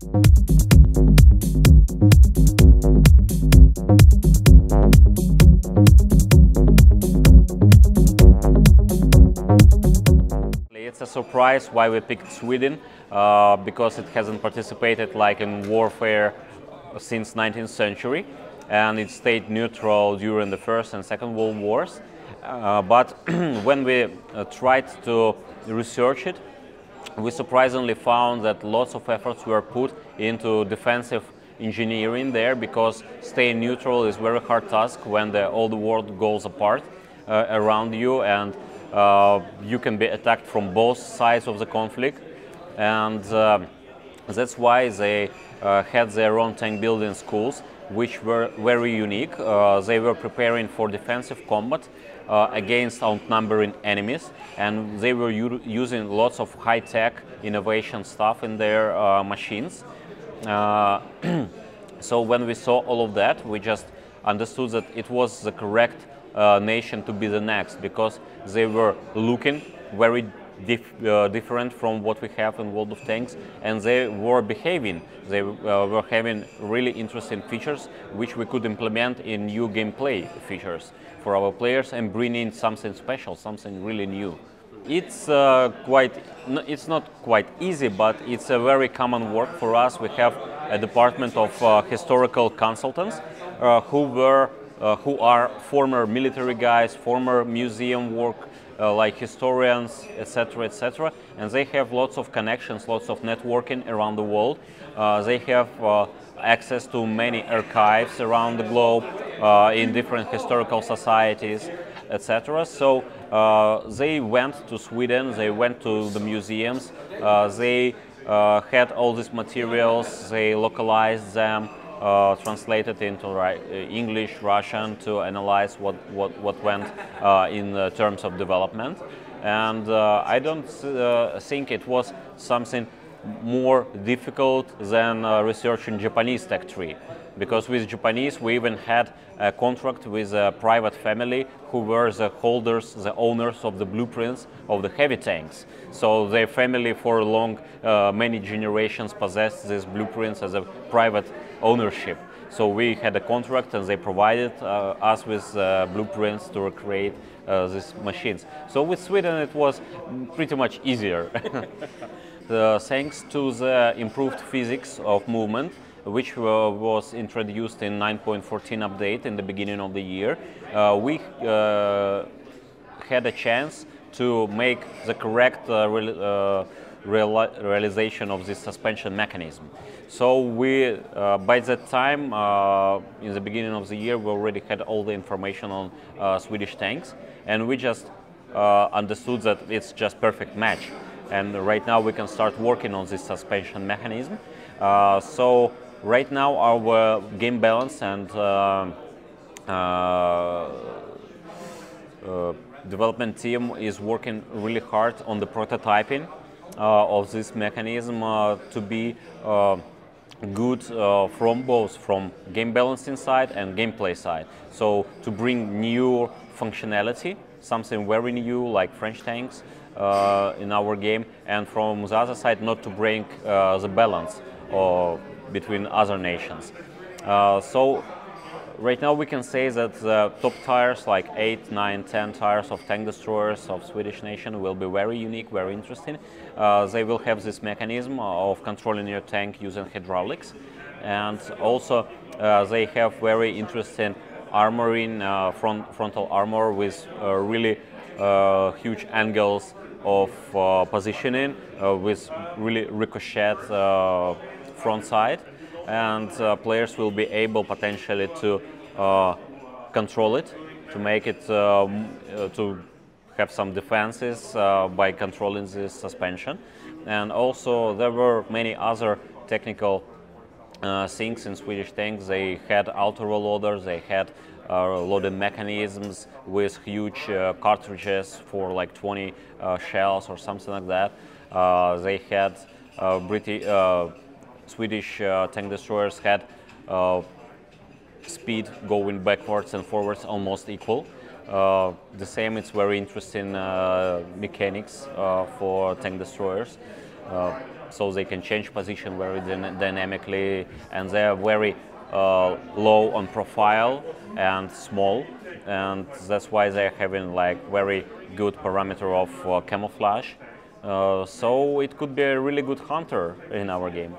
It's a surprise why we picked Sweden, because it hasn't participated like in warfare since 19th century, and it stayed neutral during the First and Second World Wars. But when we tried to research it, we surprisingly found that lots of efforts were put into defensive engineering there, because staying neutral is a very hard task when all the world goes apart around you, and you can be attacked from both sides of the conflict. And that's why they had their own tank building schools, which were very unique. They were preparing for defensive combat against outnumbering enemies, and they were using lots of high-tech innovation stuff in their machines. So when we saw all of that, we just understood that it was the correct nation to be the next, because they were looking very different from what we have in World of Tanks, and they were behaving. They were having really interesting features which we could implement in new gameplay features for our players and bring in something special, something really new. It's it's not quite easy, but it's a very common work for us. We have a department of historical consultants who are former military guys, former museum work, like historians, etc., etc., and they have lots of connections, lots of networking around the world. They have access to many archives around the globe in different historical societies, etc. So they went to Sweden, they went to the museums, they had all these materials, they localized them, translated into English, Russian, to analyze what went in terms of development. And I don't think it was something more difficult than researching Japanese tech tree, because with Japanese we even had a contract with a private family who were the holders, the owners of the blueprints of the heavy tanks. So their family for many generations possessed these blueprints as a private ownership. So we had a contract, and they provided us with blueprints to recreate these machines. So with Sweden it was pretty much easier. Thanks to the improved physics of movement, which was introduced in 9.14 update in the beginning of the year, we had a chance to make the correct realization of this suspension mechanism. So we, by that time, in the beginning of the year, we already had all the information on Swedish tanks, and we just understood that it's just perfect match. And right now we can start working on this suspension mechanism. So right now our game balance and development team is working really hard on the prototyping of this mechanism to be good from game balancing side and gameplay side. So to bring new functionality, something very new like French tanks in our game, and from the other side not to break the balance between other nations. So right now we can say that the top tires, like 8, 9, 10 tires of tank destroyers of Swedish nation, will be very unique, very interesting. They will have this mechanism of controlling your tank using hydraulics, and also they have very interesting armoring, frontal armor with really huge angles of positioning, with really ricochet front side, and players will be able potentially to control it, to make it to have some defenses by controlling this suspension. And also there were many other technical things in Swedish tanks. They had auto loaders, they had loading mechanisms with huge cartridges for like 20 shells or something like that. They had Swedish tank destroyers had speed going backwards and forwards almost equal. The same, it's very interesting mechanics for tank destroyers. so they can change position very dynamically, and they are very low on profile and small, and that's why they're having like very good parameter of camouflage. So it could be a really good hunter in our game.